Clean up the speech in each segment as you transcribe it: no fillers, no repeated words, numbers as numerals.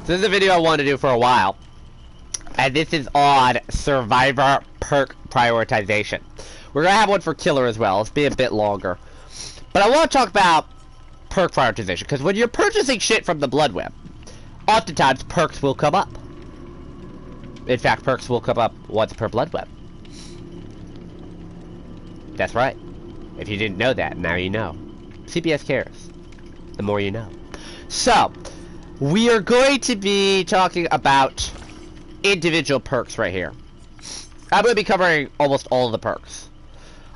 this is a video I wanted to do for a while, and this is on Survivor perk prioritization. We're gonna have one for Killer as well. It's be a bit longer, but I want to talk about perk prioritization because when you're purchasing shit from the Blood Web, oftentimes perks will come up. In fact, perks will come up once per Blood Web. That's right. If you didn't know that, now you know. CBS cares. The more you know. So, we are going to be talking about individual perks right here. I'm going to be covering almost all of the perks.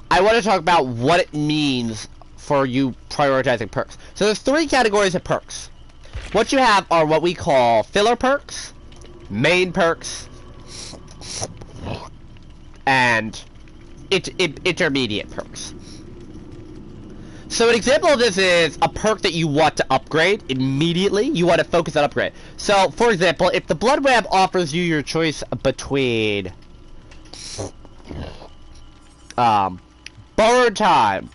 I want to talk about what it means for you prioritizing perks. So there's 3 categories of perks. What you have are what we call filler perks, main perks, and intermediate perks. So an example of this is a perk that you want to upgrade immediately. You want to focus on upgrade. So, for example, if the Blood Web offers you your choice between Borrowed Time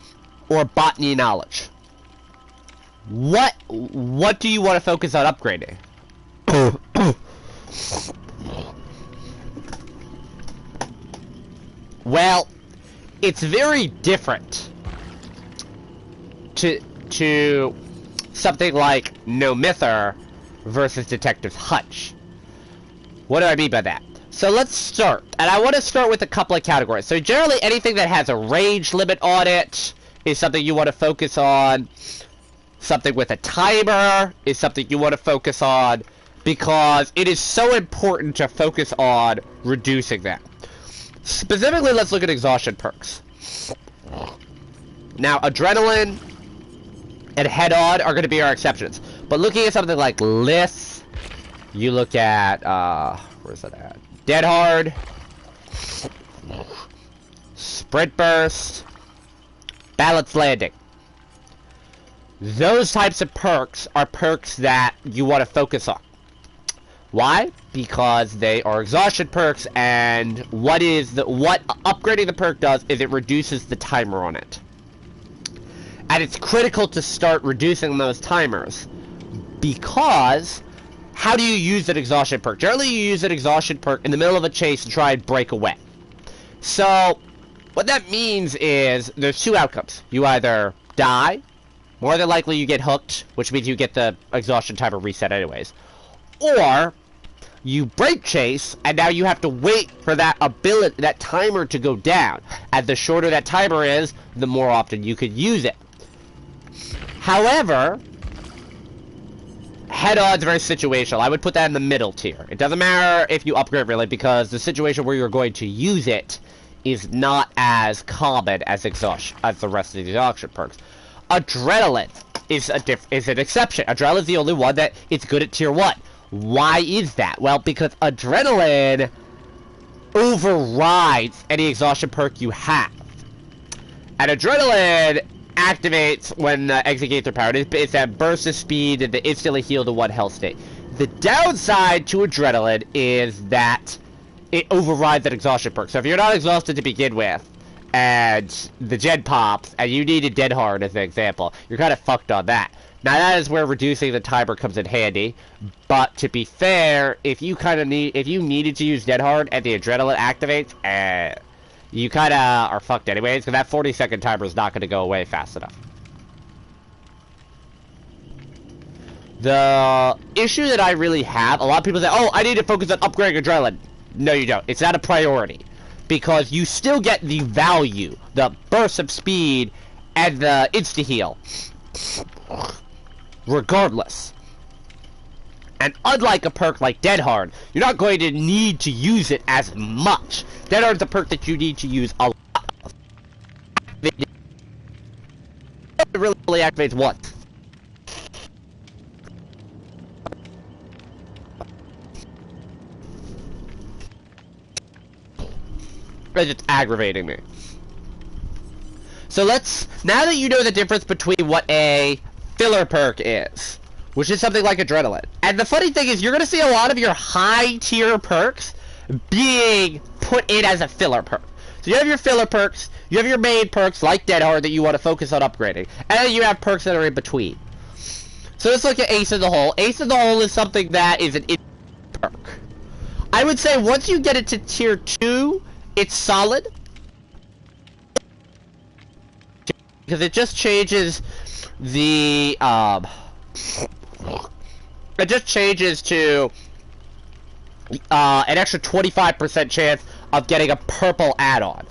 or Botany Knowledge, what do you want to focus on upgrading? Well, it's very different to something like No Myther versus Detective's Hunch. What do I mean by that? So let's start, and I want to start with a couple of categories. So generally anything that has a range limit on it is something you want to focus on. Something with a timer is something you want to focus on, because it is so important to focus on reducing that. Specifically, let's look at exhaustion perks. Now, Adrenaline and Head-On are going to be our exceptions. But looking at something like Lith, you look at, where's that at? Dead Hard, Sprint Burst, Balanced Landing. Those types of perks are perks that you want to focus on. Why? Because they are exhaustion perks, and what upgrading the perk does is it reduces the timer on it. And it's critical to start reducing those timers, because how do you use an exhaustion perk? Generally you use an exhaustion perk in the middle of a chase to try and break away. So what that means is there's 2 outcomes. You either die, more than likely you get hooked, which means you get the exhaustion timer reset anyways, or you break chase, and now you have to wait for that timer to go down. And the shorter that timer is, the more often you could use it. However, Head-On is very situational. I would put that in the middle tier. It doesn't matter if you upgrade really, because the situation where you're going to use it is not as common as the rest of the exhaustion perks. Adrenaline is an exception. Adrenaline is the only one that is good at tier 1. Why is that? Well, because Adrenaline overrides any exhaustion perk you have. And Adrenaline activates when exit gates are powered. It's that burst of speed and the instantly heal to 1 health state. The downside to Adrenaline is that it overrides that exhaustion perk. So if you're not exhausted to begin with, and the gen pops, and you need a Dead Hard as an example, you're kind of fucked on that. Now that is where reducing the timer comes in handy, but to be fair, if you needed to use Dead Hard and the Adrenaline activates, you kind of are fucked anyways, because that 40-second timer is not going to go away fast enough. The issue that I really have, a lot of people say, oh, I need to focus on upgrading Adrenaline. No, you don't. It's not a priority, because you still get the value, the burst of speed, and the insta-heal, regardless. And unlike a perk like Dead Hard, you're not going to need to use it as much. Dead Hard's a perk that you need to use a lot. It really activates once. It's just aggravating me. So now that you know the difference between what a filler perk is, which is something like Adrenaline. And the funny thing is, you're going to see a lot of your high-tier perks being put in as a filler perk. So you have your filler perks, you have your main perks, like Dead Hard, that you want to focus on upgrading. And then you have perks that are in between. So let's look at Ace in the Hole. Ace in the Hole is something that is an perk. I would say once you get it to tier 2, it's solid. Because it just changes the, it just changes to, an extra 25% chance of getting a purple add-on.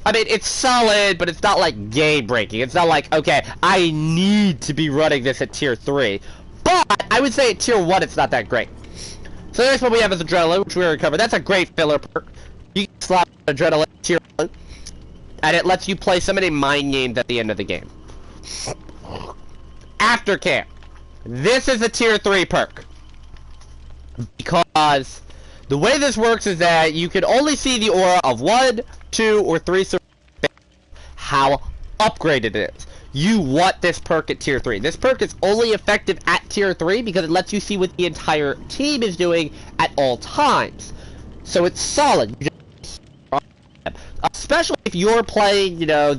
I mean, it's solid, but it's not like game-breaking. It's not like, okay, I need to be running this at tier 3. But I would say at tier 1, it's not that great. So the next one we have is Adrenaline, which we already covered. That's a great filler perk. You can slap Adrenaline tier 1, and it lets you play so many mind games at the end of the game. Aftercare. This is a tier 3 perk. Because the way this works is that you can only see the aura of 1, 2, or 3 how upgraded it is. You want this perk at tier 3. This perk is only effective at tier 3 because it lets you see what the entire team is doing at all times. So it's solid. Especially if you're playing, you know,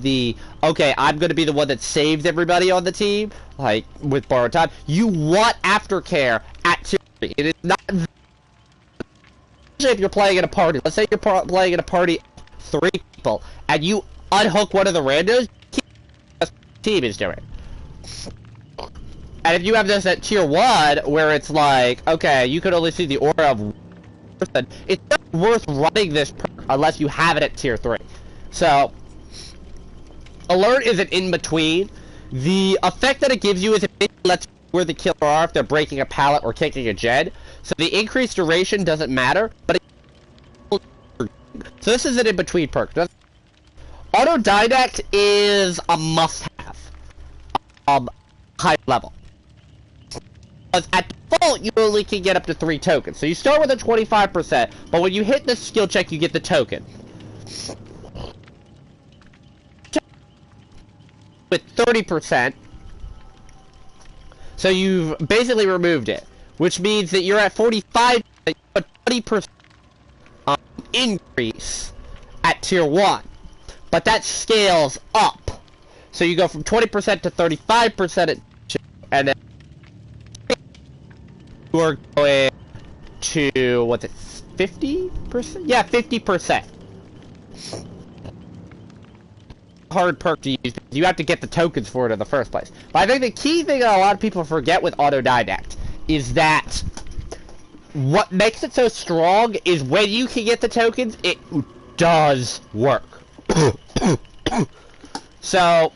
okay, I'm going to be the one that saves everybody on the team, like, with borrowed time. You want aftercare at tier 3. It is not... Especially if you're playing in a party. Let's say you're playing in a party of 3 people, and you unhook one of the randos, the team is doing. And if you have this at tier 1, where it's like, okay, you could only see the aura of 1 person, it's not worth running this perk unless you have it at tier 3. So, alert is an in-between. The effect that it gives you is it lets you know where the killer are if they're breaking a pallet or kicking a gen. So the increased duration doesn't matter, but it... So this is an in-between perk. Autodidact is a must-have. High level. Because at default, you only can get up to 3 tokens. So you start with a 25%, but when you hit the skill check, you get the token. With 30%, so you've basically removed it, which means that you're at 45%, a 20% increase at tier 1, but that scales up, so you go from 20% to 35% at 2, and then you're going to, what's it, 50%? Yeah, 50%. Hard perk to use because you have to get the tokens for it in the first place. But I think the key thing that a lot of people forget with Autodidact is that what makes it so strong is when you can get the tokens, it does work. So,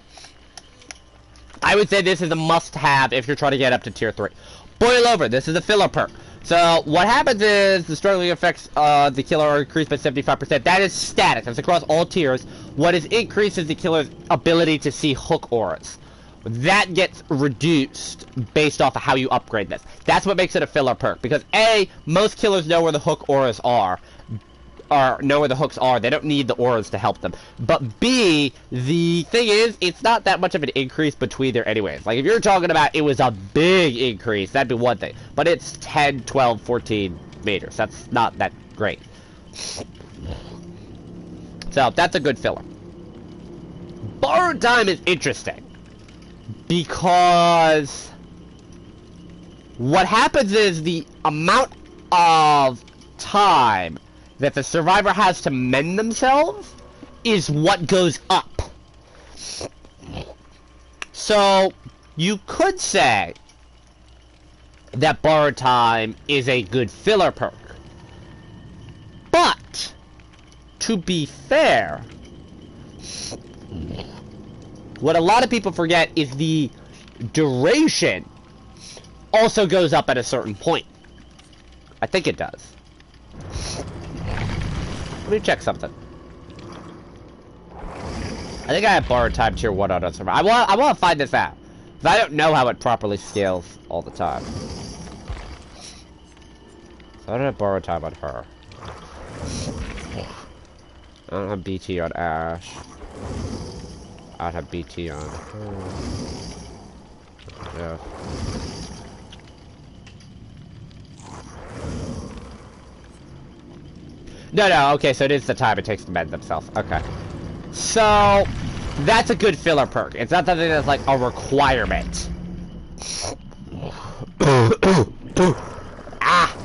I would say this is a must-have if you're trying to get up to tier 3. Boil over, this is a filler perk. So, what happens is, the struggling effects the killer are increased by 75%. That is static. That's across all tiers. What is increased is the killer's ability to see hook auras. That gets reduced based off of how you upgrade this. That's what makes it a filler perk. Because A, most killers know where the hook auras are. Or know where the hooks are. They don't need the auras to help them. But B, the thing is, it's not that much of an increase between there anyways. Like, if you're talking about it was a big increase, that'd be one thing. But it's 10, 12, 14 meters. That's not that great. So, that's a good filler. Borrowed time is interesting. Because what happens is the amount of time that the survivor has to mend themselves is what goes up. So, you could say that borrowed time is a good filler perk. But, to be fair, what a lot of people forget is the duration also goes up at a certain point. I think it does. Let me check something. I think I have borrowed time tier 1 on survival. I want to find this out. Because I don't know how it properly scales all the time. So I don't have borrowed time on her. I don't have BT on Ash. I don't have BT on her. Yeah. No, okay, so it is the time it takes to mend themselves. Okay. So, That's a good filler perk. It's not something that's like a requirement. Ah!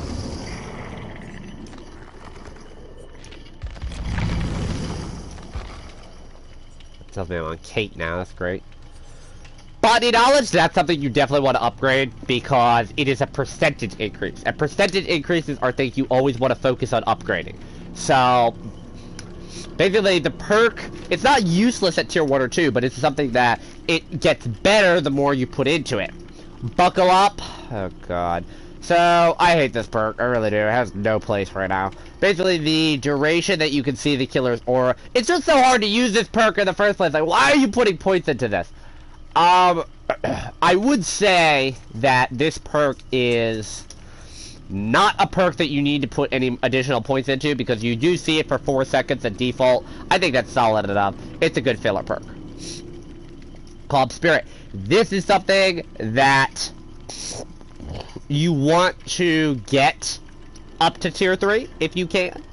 Something on Kate now, that's great. Body knowledge, that's something you definitely want to upgrade because it is a percentage increase. And percentage increases are things you always want to focus on upgrading. So, basically the perk, it's not useless at tier 1 or 2, but it's something that it gets better the more you put into it. Buckle up. Oh god. So, I hate this perk, I really do. It has no place right now. Basically, the duration that you can see the killer's aura. It's just so hard to use this perk in the first place. Like, why are you putting points into this? I would say that this perk is not a perk that you need to put any additional points into because you do see it for 4 seconds at default. I think that's solid enough. It's a good filler perk. Club Spirit. This is something that you want to get up to tier 3 if you can,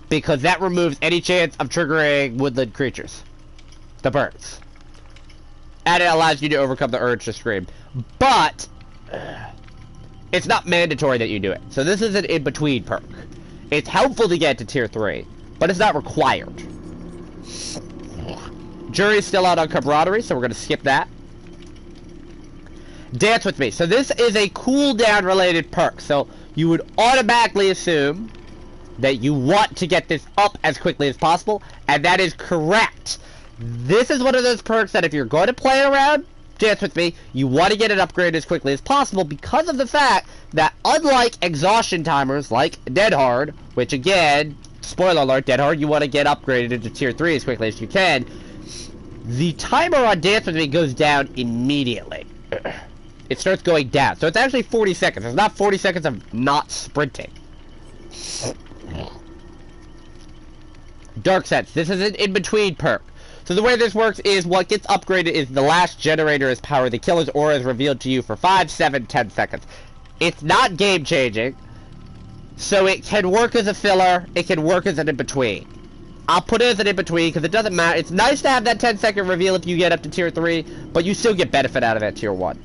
because that removes any chance of triggering woodland creatures, the birds, and it allows you to overcome the urge to scream. But it's not mandatory that you do it, so this is an in-between perk. It's helpful to get to tier 3, but it's not required. Jury's still out on camaraderie, so we're going to skip that. Dance with me. So this is a cooldown related perk. So you would automatically assume that you want to get this up as quickly as possible, and that is correct. This is one of those perks that if you're going to play around, Dance with me, you want to get it upgraded as quickly as possible because of the fact that unlike exhaustion timers like Dead Hard, which again, spoiler alert, Dead Hard, you want to get upgraded into tier 3 as quickly as you can, the timer on Dance with me goes down immediately. It starts going down. So it's actually 40 seconds. It's not 40 seconds of not sprinting. Dark Sense. This is an in-between perk. So the way this works is what gets upgraded is the last generator is power. The killer's aura is revealed to you for 5, 7, 10 seconds. It's not game-changing. So it can work as a filler. It can work as an in-between. I'll put it as an in-between because it doesn't matter. It's nice to have that 10-second reveal if you get up to tier 3, but you still get benefit out of that tier 1.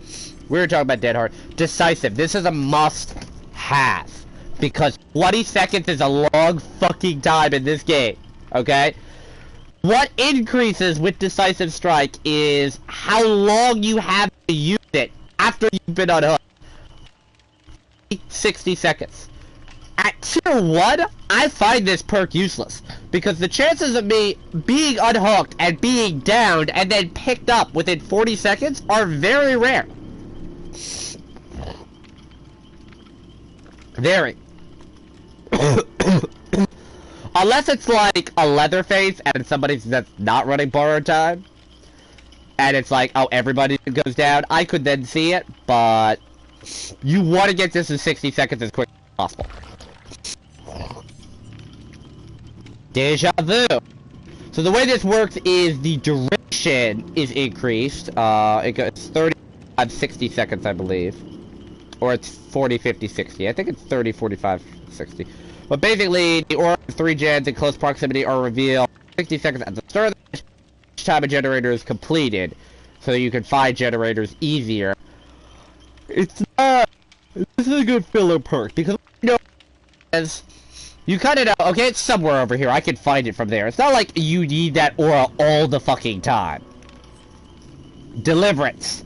We were talking about Dead Hard. Decisive. This is a must-have. Because 20 seconds is a long fucking time in this game. Okay? What increases with Decisive Strike is how long you have to use it after you've been unhooked. 60 seconds. At tier 1, I find this perk useless. Because the chances of me being unhooked and being downed and then picked up within 40 seconds are very rare. Very. Unless it's like a Leatherface and somebody that's not running borrowed time. And it's like, oh, everybody goes down. I could then see it, but you want to get this in 60 seconds as quick as possible. Deja vu. So the way this works is the duration is increased. It goes 35, 60 seconds, I believe. Or it's 40, 50, 60. I think it's 30, 45, 60. But basically, the aura of 3 gens in close proximity are revealed 60 seconds at the start of each time a generator is completed. So you can find generators easier. It's not... This is a good filler perk, because you know, as you kind of know, okay, it's somewhere over here. I can find it from there. It's not like you need that aura all the fucking time. Deliverance.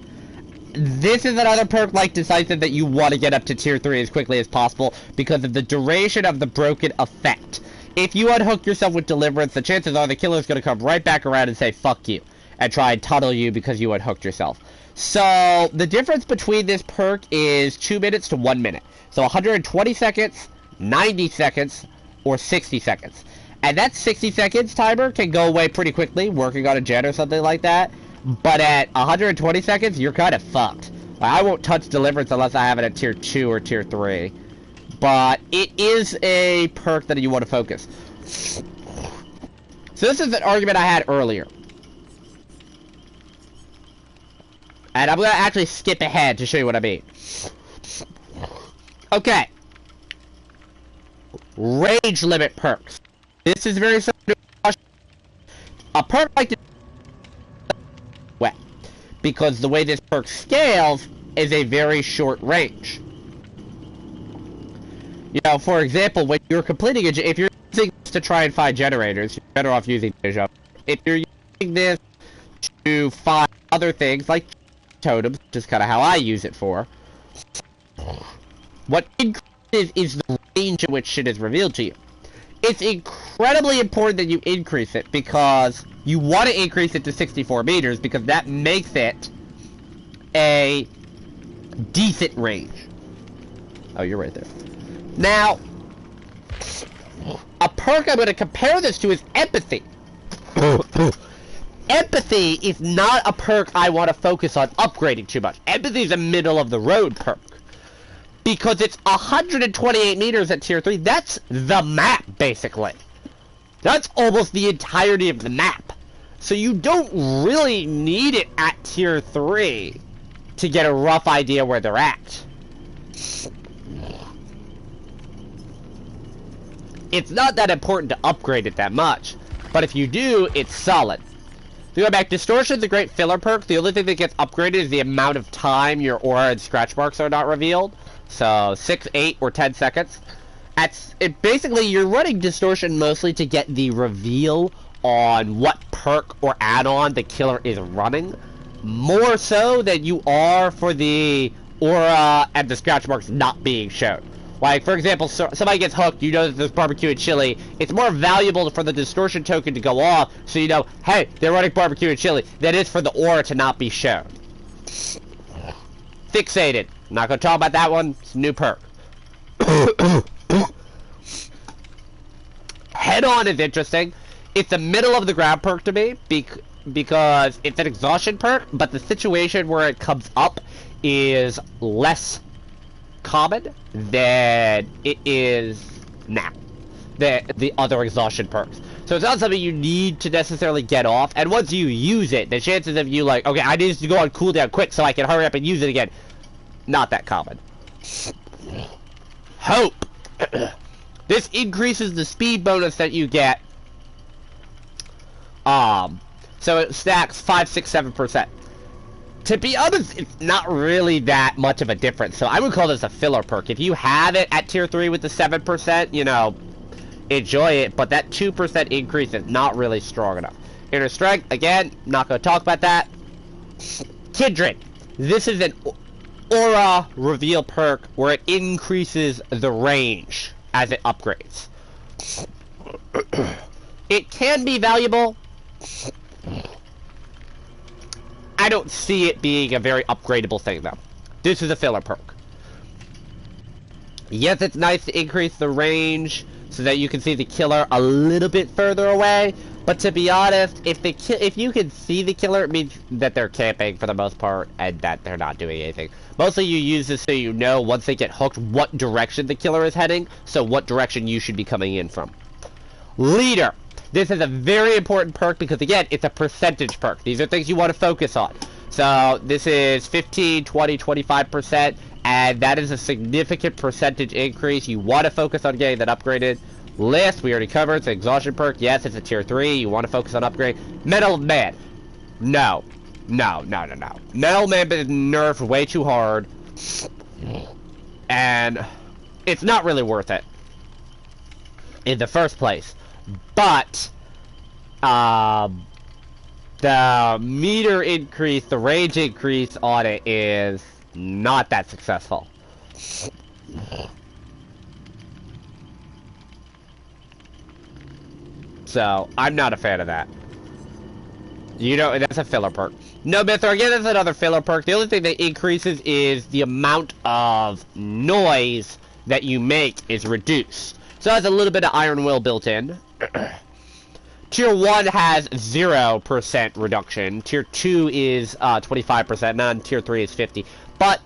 This is another perk like Decisive that you want to get up to tier 3 as quickly as possible because of the duration of the broken effect. If you unhook yourself with Deliverance, the chances are the killer is going to come right back around and say fuck you and try and tunnel you because you unhooked yourself. So the difference between this perk is 2 minutes to 1 minute. So 120 seconds, 90 seconds, or 60 seconds. And that 60 seconds timer can go away pretty quickly working on a gen or something like that. But at 120 seconds, you're kind of fucked. I won't touch Deliverance unless I have it at tier 2 or tier 3. But it is a perk that you want to focus. So this is an argument I had earlier. And I'm going to actually skip ahead to show you what I mean. Okay. Rage limit perks. This is very similar to a perk like this. because the way this perk scales is a very short range. You know, for example, when you're completing if you're using this to try and find generators, you're better off using Deja. If you're using this to find other things like totems, which is kind of how I use it for, what increases is the range in which shit is revealed to you. It's incredibly important that you increase it because you want to increase it to 64 meters because that makes it a decent range. Oh, you're right there. Now, a perk I'm going to compare this to is empathy. Empathy is not a perk I want to focus on upgrading too much. Empathy is a middle of the road perk. Because it's 128 meters at tier 3. That's the map, basically. That's almost the entirety of the map. So you don't really need it at tier 3 to get a rough idea where they're at. It's not that important to upgrade it that much. But if you do, it's solid. To go back, Distortion's a great filler perk. The only thing that gets upgraded is the amount of time your aura and scratch marks are not revealed. So 6, 8, or 10 seconds. Basically, you're running Distortion mostly to get the reveal on what perk or add-on the killer is running. More so than you are for the aura and the scratch marks not being shown. Like, for example, somebody gets hooked, you know that there's barbecue and chili. It's more valuable for the Distortion token to go off, so you know, hey, they're running barbecue and chili, than it is for the aura to not be shown. Fixated. Not gonna talk about that one. It's a new perk. Head on is interesting. It's a middle of the ground perk to me because it's an exhaustion perk, but the situation where it comes up is less common than it is now. The other exhaustion perks. So it's not something you need to necessarily get off, and once you use it, the chances of you like, okay, I need to go on cooldown quick so I can hurry up and use it again, not that common. Hope. This increases the speed bonus that you get. So it stacks 5, 6, 7%. To be honest, it's not really that much of a difference. So I would call this a filler perk. If you have it at tier 3 with the 7%, you know, enjoy it. But that 2% increase is not really strong enough. Inner Strength, again, not going to talk about that. Kindred. This is an aura reveal perk where it increases the range as it upgrades. It can be valuable. I don't see it being a very upgradable thing, though. This is a filler perk. Yes, it's nice to increase the range so that you can see the killer a little bit further away. But to be honest, if you can see the killer, it means that they're camping for the most part and that they're not doing anything. Mostly you use this so you know once they get hooked what direction the killer is heading, so what direction you should be coming in from. Leader. This is a very important perk because, again, it's a percentage perk. These are things you want to focus on. So this is 15, 20, 25%, and that is a significant percentage increase. You want to focus on getting that upgraded. List, we already covered. It's an exhaustion perk. Yes, it's a tier 3. You want to focus on upgrade. Metal Man. No. No, no, no, no. Metal Man is nerfed way too hard. And it's not really worth it in the first place. But the meter increase, the range increase on it is not that successful. So, I'm not a fan of that. You know, that's a filler perk. No Mythor, again, that's another filler perk. The only thing that increases is the amount of noise that you make is reduced. So that's a little bit of Iron Will built in. Tier 1 has 0% reduction. Tier 2 is 25%, and Tier 3 is 50%. But,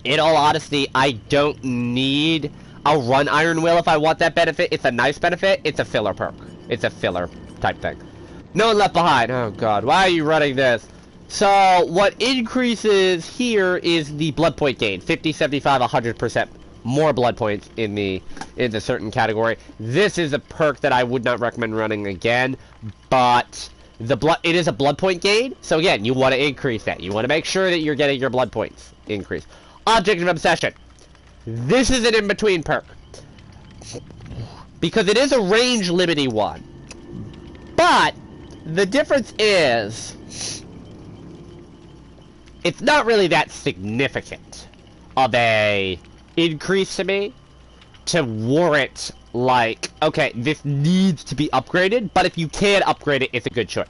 in all honesty, I don't need a run Iron Will if I want that benefit. It's a nice benefit. It's a filler perk. It's a filler type thing. No One Left Behind. Oh god, why are you running this? So, what increases here is the blood point gain. 50, 75, 100%. More blood points in the certain category. This is a perk that I would not recommend running again, but It is a blood point gain, so again, you want to increase that. You want to make sure that you're getting your blood points increased. Object of Obsession. This is an in-between perk. Because it is a range-limiting one. But, the difference is, it's not really that significant of a increase to me to warrant, like, okay, this needs to be upgraded, but if you can upgrade it, it's a good choice.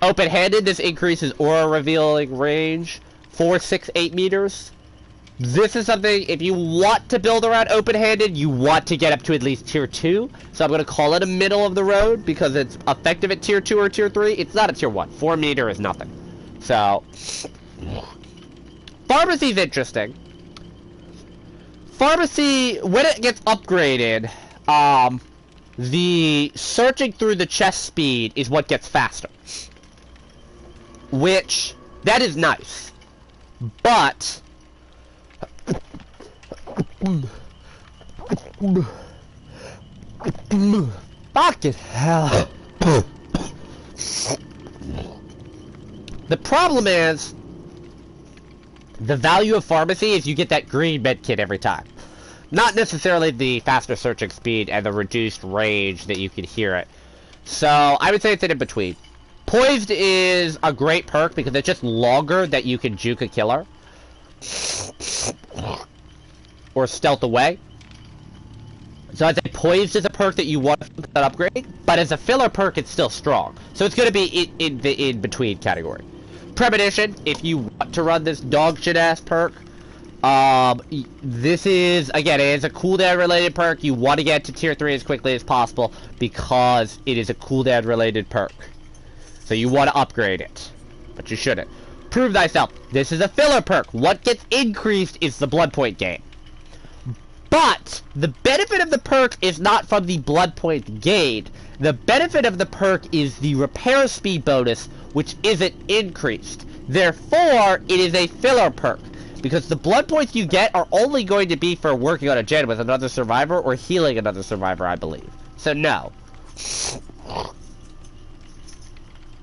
Open-handed, this increases aura revealing range 4, 6, 8 meters. This is something, if you want to build around open-handed, you want to get up to at least tier 2. So I'm going to call it a middle of the road because it's effective at tier 2 or tier 3. It's not a tier 1. 4 meter is nothing. So, Pharmacy's interesting. Pharmacy, when it gets upgraded, the searching through the chest speed is what gets faster. Which, that is nice. But, fucking hell. The problem is, the value of Pharmacy is you get that green medkit every time. Not necessarily the faster searching speed and the reduced range that you can hear it. So, I would say it's an in-between. Poised is a great perk because it's just longer that you can juke a killer. Or stealth away. So I'd say Poised is a perk that you want to upgrade, but as a filler perk, it's still strong. So it's going to be in the in-between category. Premonition, if you want to run this dog shit ass perk, this is, again, it is a cooldown related perk. You want to get to tier 3 as quickly as possible because it is a cooldown related perk. So you want to upgrade it, but you shouldn't. Prove Thyself, this is a filler perk. What gets increased is the blood point gain. But the benefit of the perk is not from the blood point gained. The benefit of the perk is the repair speed bonus, which isn't increased. Therefore, it is a filler perk, because the blood points you get are only going to be for working on a gen with another survivor or healing another survivor, I believe. So no.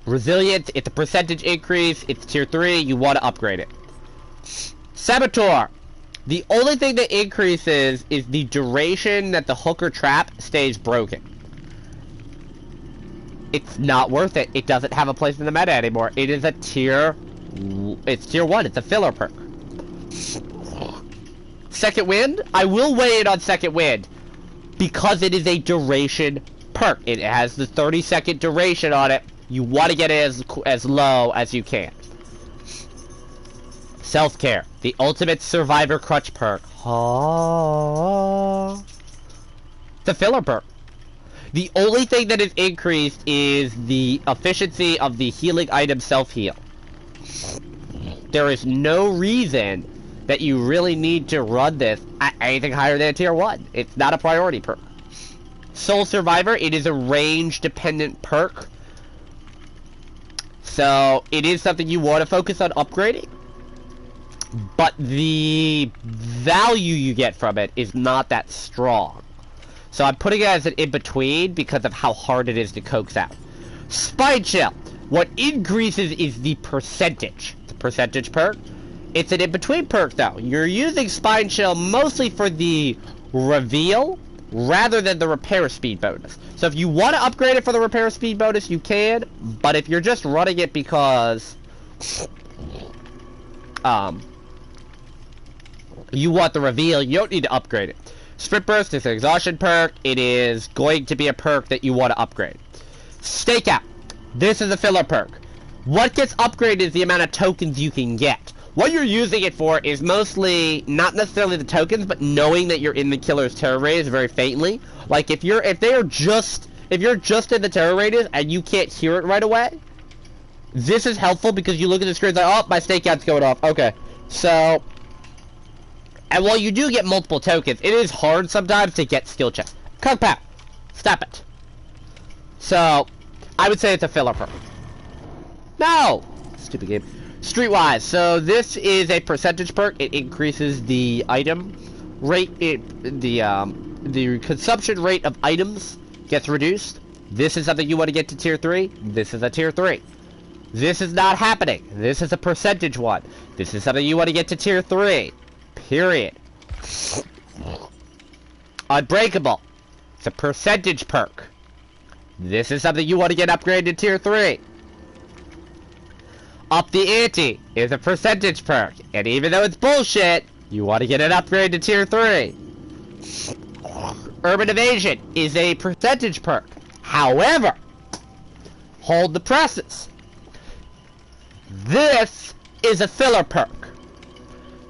Resilience, it's a percentage increase, it's tier 3, you want to upgrade it. Saboteur. The only thing that increases is the duration that the hook or trap stays broken. It's not worth it. It doesn't have a place in the meta anymore. It is a tier... It's tier 1. It's a filler perk. Second Wind? I will weigh in on Second Wind because it is a duration perk. It has the 30-second duration on it. You want to get it as low as you can. Self-care. The ultimate survivor crutch perk. Oh. It's a filler perk. The only thing that is increased is the efficiency of the healing item self-heal. There is no reason that you really need to run this at anything higher than tier 1. It's not a priority perk. Soul Survivor, it is a range-dependent perk. So, it is something you want to focus on upgrading. But the value you get from it is not that strong. So I'm putting it as an in-between because of how hard it is to coax out. Spine Chill. What increases is the percentage. It's a percentage perk. It's an in-between perk, though. You're using Spine Chill mostly for the reveal rather than the repair speed bonus. So if you want to upgrade it for the repair speed bonus, you can. But if you're just running it because... you want the reveal, you don't need to upgrade it. Sprint Burst is an exhaustion perk. It is going to be a perk that you want to upgrade. Stakeout. This is a filler perk. What gets upgraded is the amount of tokens you can get. What you're using it for is mostly not necessarily the tokens, but knowing that you're in the killer's terror radius very faintly. Like if you're just in the terror radius and you can't hear it right away, this is helpful because you look at the screen and like, oh, my stakeout's going off. Okay, so. And while you do get multiple tokens, it is hard sometimes to get skill checks. Kung Pao. Stop it. So, I would say it's a filler perk. No! Stupid game. Streetwise. So, this is a percentage perk. It increases the item rate. The consumption rate of items gets reduced. This is something you want to get to tier 3. This is a tier 3. This is not happening. This is a percentage one. This is something you want to get to tier 3. Period. Unbreakable. It's a percentage perk. This is something you want to get upgraded to tier 3. Up the ante is a percentage perk. And even though it's bullshit, you want to get an upgrade to tier 3. Urban Evasion is a percentage perk. However, hold the presses. This is a filler perk.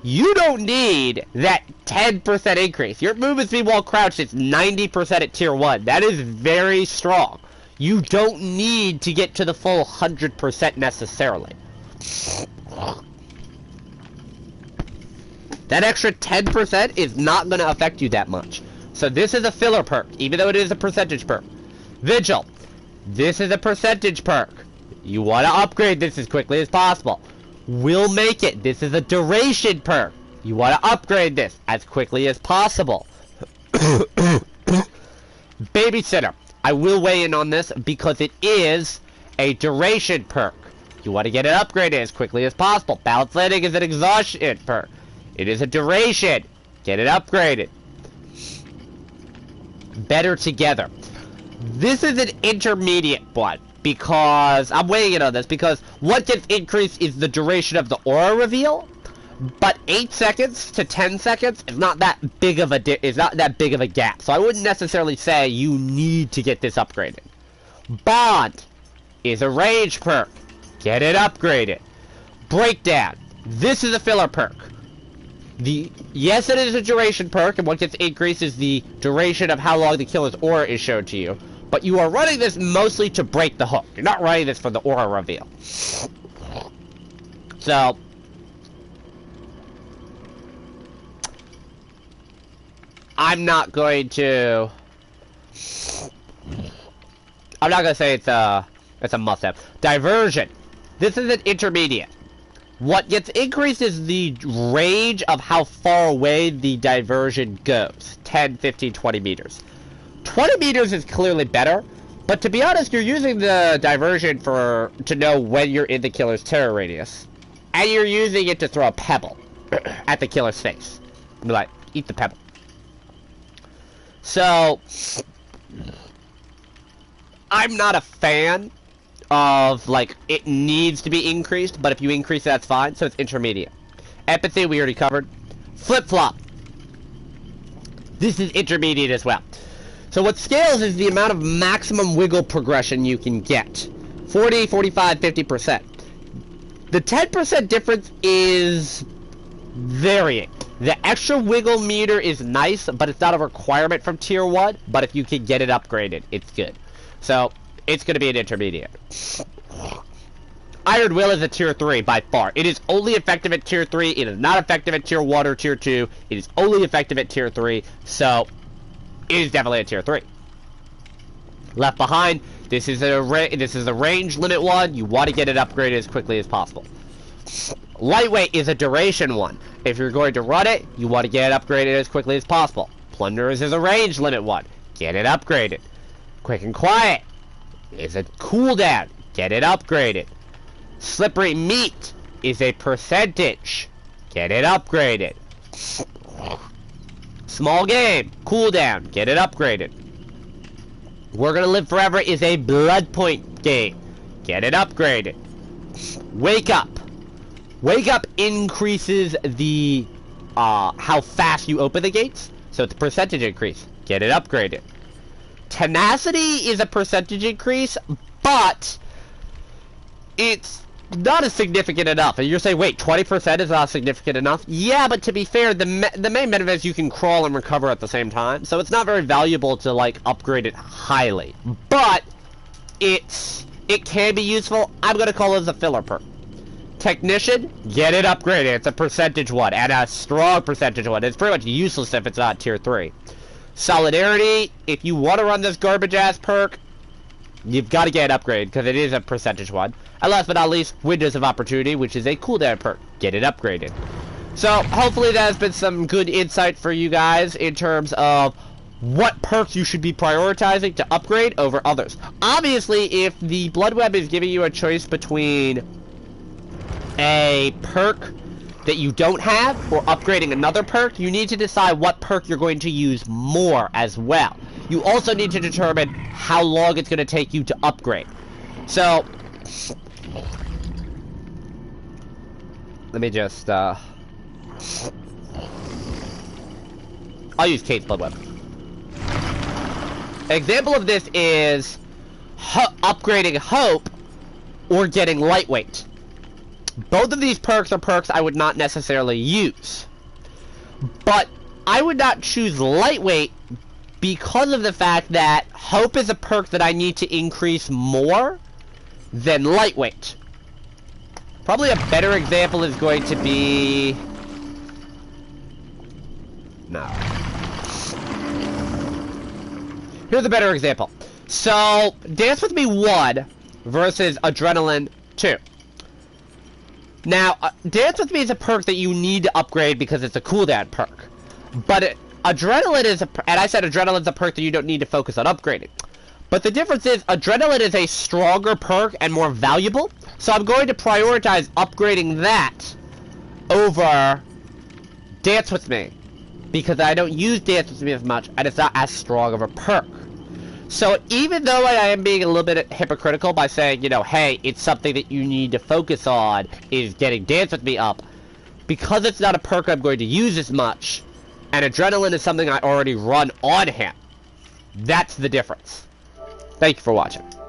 You don't need that 10% increase. Your movement speed while crouched is 90% at tier 1. That is very strong. You don't need to get to the full 100% necessarily. That extra 10% is not going to affect you that much. So this is a filler perk, even though it is a percentage perk. Vigil. This is a percentage perk. You want to upgrade this as quickly as possible. Will make it. This is a duration perk. You want to upgrade this as quickly as possible. Babysitter. I will weigh in on this because it is a duration perk. You want to get it upgraded as quickly as possible. Balance landing is an exhaustion perk. It is a duration. Get it upgraded. Better together. This is an intermediate one because I'm weighing in on this because what gets increased is the duration of the aura reveal, but 8 seconds to 10 seconds is not that big of a gap. So I wouldn't necessarily say you need to get this upgraded. Bond is a rage perk. Get it upgraded. Breakdown. This is a filler perk. Yes, it is a duration perk, and what gets increased is the duration of how long the killer's aura is shown to you. But you are running this mostly to break the hook. You're not running this for the aura reveal. So, I'm not going to say it's a must-have. Diversion. This is an intermediate. What gets increased is the range of how far away the diversion goes. 10, 15, 20 meters. 20 meters is clearly better, but to be honest, you're using the diversion to know when you're in the killer's terror radius. And you're using it to throw a pebble at the killer's face. Be like, eat the pebble. So, I'm not a fan of, like, it needs to be increased, but if you increase it, that's fine, so it's intermediate. Empathy, we already covered. Flip-flop. This is intermediate as well. So what scales is the amount of maximum wiggle progression you can get. 40, 45, 50%. The 10% difference is varying. The extra wiggle meter is nice, but it's not a requirement from tier 1, but if you can get it upgraded, it's good. So, it's going to be an intermediate. Iron Will is a tier 3 by far. It is only effective at tier 3. It is not effective at tier 1 or tier 2. It is only effective at tier 3. So, it is definitely a tier 3. Left Behind. This is a range limit one. You want to get it upgraded as quickly as possible. Lightweight is a duration one. If you're going to run it, you want to get it upgraded as quickly as possible. Plunderers is a range limit one. Get it upgraded. Quick and Quiet is a cooldown. Get it upgraded. Slippery Meat is a percentage. Get it upgraded. Small Game, cooldown. Get it upgraded. We're Gonna Live Forever is a blood point game. Get it upgraded. Wake Up. Wake Up increases the how fast you open the gates, so it's a percentage increase. Get it upgraded. Tenacity is a percentage increase, but it's not as significant enough. And you're saying, wait, 20% is not significant enough? Yeah, but to be fair, the main benefit is you can crawl and recover at the same time, so it's not very valuable to, like, upgrade it highly. But it can be useful. I'm gonna call it a filler perk. Technician, get it upgraded. It's a percentage one, and a strong percentage one. It's pretty much useless if it's not tier 3. Solidarity, if you want to run this garbage-ass perk, you've got to get it upgraded, because it is a percentage one. And last but not least, Windows of Opportunity, which is a cooldown perk. Get it upgraded. So, hopefully that has been some good insight for you guys in terms of what perks you should be prioritizing to upgrade over others. Obviously, if the Blood Web is giving you a choice between a perk that you don't have or upgrading another perk, you need to decide what perk you're going to use more as well. You also need to determine how long it's going to take you to upgrade. So, let me just, I'll use Kate's Blood Web. An example of this is upgrading Hope or getting Lightweight. Both of these perks are perks I would not necessarily use. But I would not choose Lightweight because of the fact that Hope is a perk that I need to increase more than Lightweight. Probably a better example is going to be... No. Here's a better example. So, Dance With Me 1 versus Adrenaline 2. Now, Dance With Me is a perk that you need to upgrade because it's a cooldown perk. But Adrenaline is and I said Adrenaline is a perk that you don't need to focus on upgrading. But the difference is, Adrenaline is a stronger perk and more valuable, so I'm going to prioritize upgrading that over Dance With Me, because I don't use Dance With Me as much, and it's not as strong of a perk. So even though I am being a little bit hypocritical by saying, you know, hey, it's something that you need to focus on, is getting Dance With Me up, because it's not a perk I'm going to use as much, and Adrenaline is something I already run on him, that's the difference. Thank you for watching.